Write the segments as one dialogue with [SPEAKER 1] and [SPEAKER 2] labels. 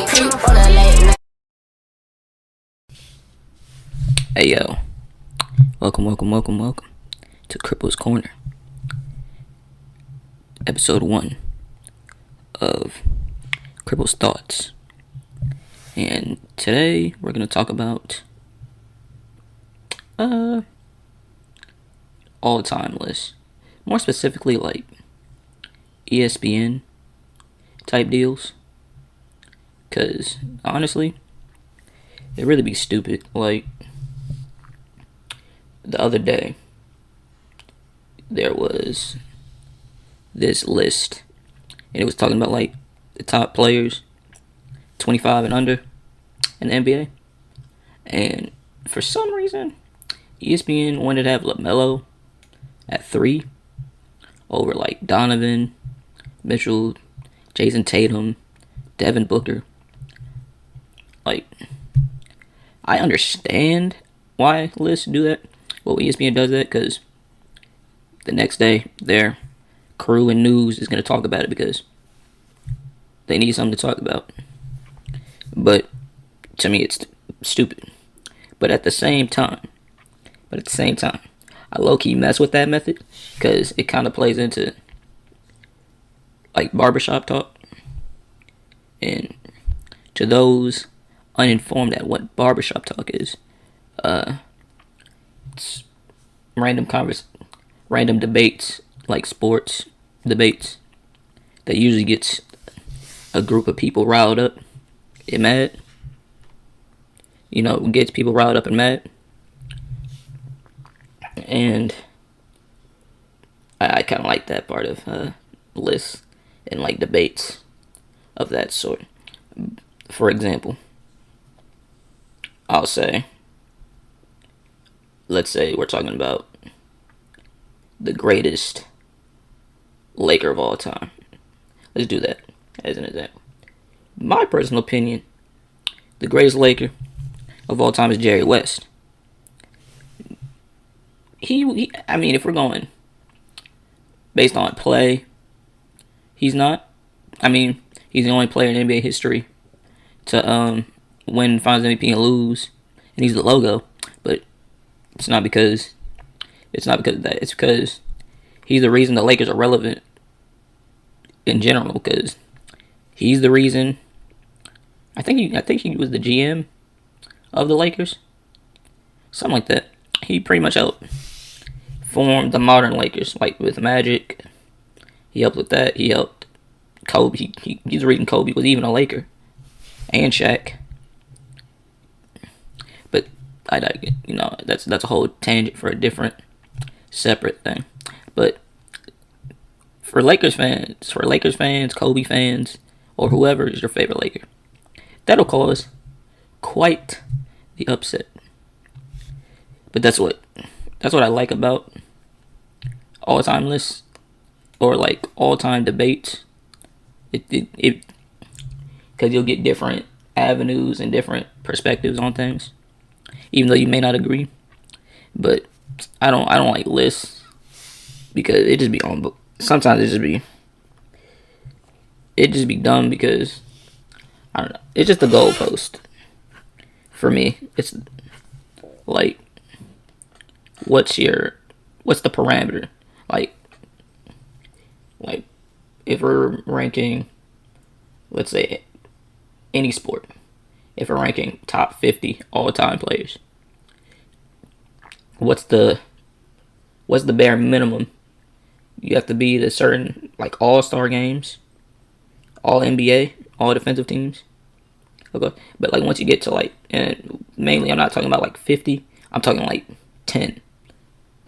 [SPEAKER 1] Hey yo, welcome to Cripple's Corner, Episode 1 of Krip's Thoughts. And today we're going to talk about all-time lists. More specifically, like ESPN type deals. Because, honestly, it'd really be stupid. Like, the other day, there was this list, and it was talking about, like, the top players, 25 and under, in the NBA. And for some reason, ESPN wanted to have LaMelo at 3 over, like, Donovan, Mitchell, Jason Tatum, Devin Booker. Like, I understand why lists do that. Well, ESPN does that because the next day their crew and news is going to talk about it because they need something to talk about. But to me, it's stupid. But at the same time, I low-key mess with that method because it kind of plays into like barbershop talk. And to those uninformed at what barbershop talk is, it's random debates, like sports debates, that usually gets a group of people riled up and mad. You know, gets people riled up and mad. And I kind of like that part of lists and like debates of that sort. For example, let's say we're talking about the greatest Laker of all time. Let's do that as an example. My personal opinion, the greatest Laker of all time is Jerry West. I mean, if we're going based on play, he's not. I mean, he's the only player in NBA history to win Finals MVP and lose, and he's the logo. But it's not because of that. It's because he's the reason the Lakers are relevant in general. Because he's the reason. I think he was the GM of the Lakers, something like that. He pretty much helped form the modern Lakers, like with Magic. He helped with that. He helped Kobe. He's the reason Kobe was even a Laker, and Shaq. But that's a whole tangent for a different, separate thing. But for Lakers fans, Kobe fans, or whoever is your favorite Laker, that'll cause quite the upset. But that's what I like about all-time lists or like all-time debates. It because you'll get different avenues and different perspectives on things, even though you may not agree. But I don't like lists because it just be on. Sometimes it just be dumb because I don't know. It's just a goalpost for me. It's like, what's the parameter? Like if we're ranking, let's say, any sport, if we're ranking top 50 all-time players, what's the bare minimum? You have to be the certain, like, all-star games, all NBA, all defensive teams. Okay, but like once you get to like, and mainly I'm not talking about like 50, I'm talking like 10.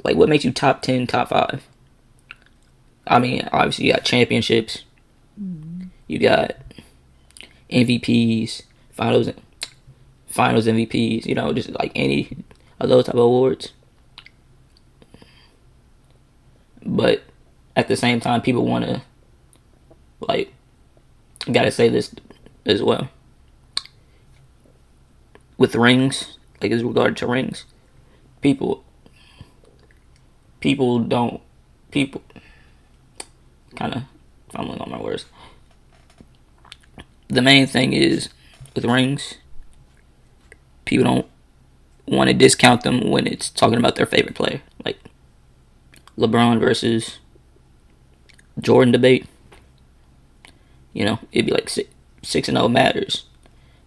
[SPEAKER 1] Like, what makes you top 10, top 5? I mean, obviously you got championships, you got MVPs, finals MVPs, just like any of those type of awards. But at the same time, people want to, like, gotta say this as well. With rings, like as regard to rings, people kind of fumbling on my words. The main thing is with rings, people don't want to discount them when it's talking about their favorite player. Like LeBron versus Jordan debate. It'd be like 6-0 matters.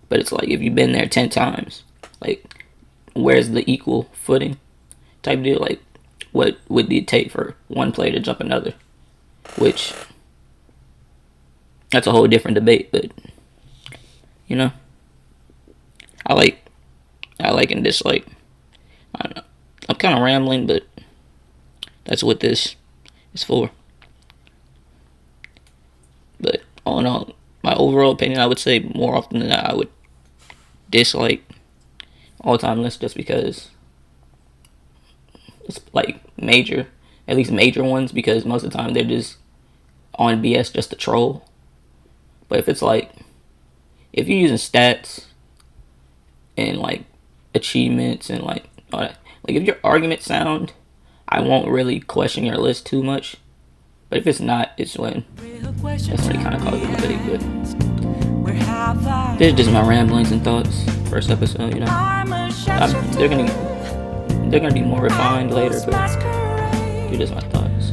[SPEAKER 1] But it's like if you've been there 10 times, like where's the equal footing type deal? Like what would it take for one player to jump another? Which that's a whole different debate, but I like and dislike. I don't know. I'm kind of rambling, but that's what this is for. But all in all, my overall opinion, I would say more often than not, I would dislike all-time lists just because it's like at least major ones, because most of the time they're just on BS just to troll. But if it's like, if you're using stats and like achievements and like all that, like if your argument's sound, I won't really question your list too much. But if it's not, that's when it kind of causes a debate. But this is just my ramblings and thoughts. First episode, they're gonna be more refined later, but they're just my thoughts.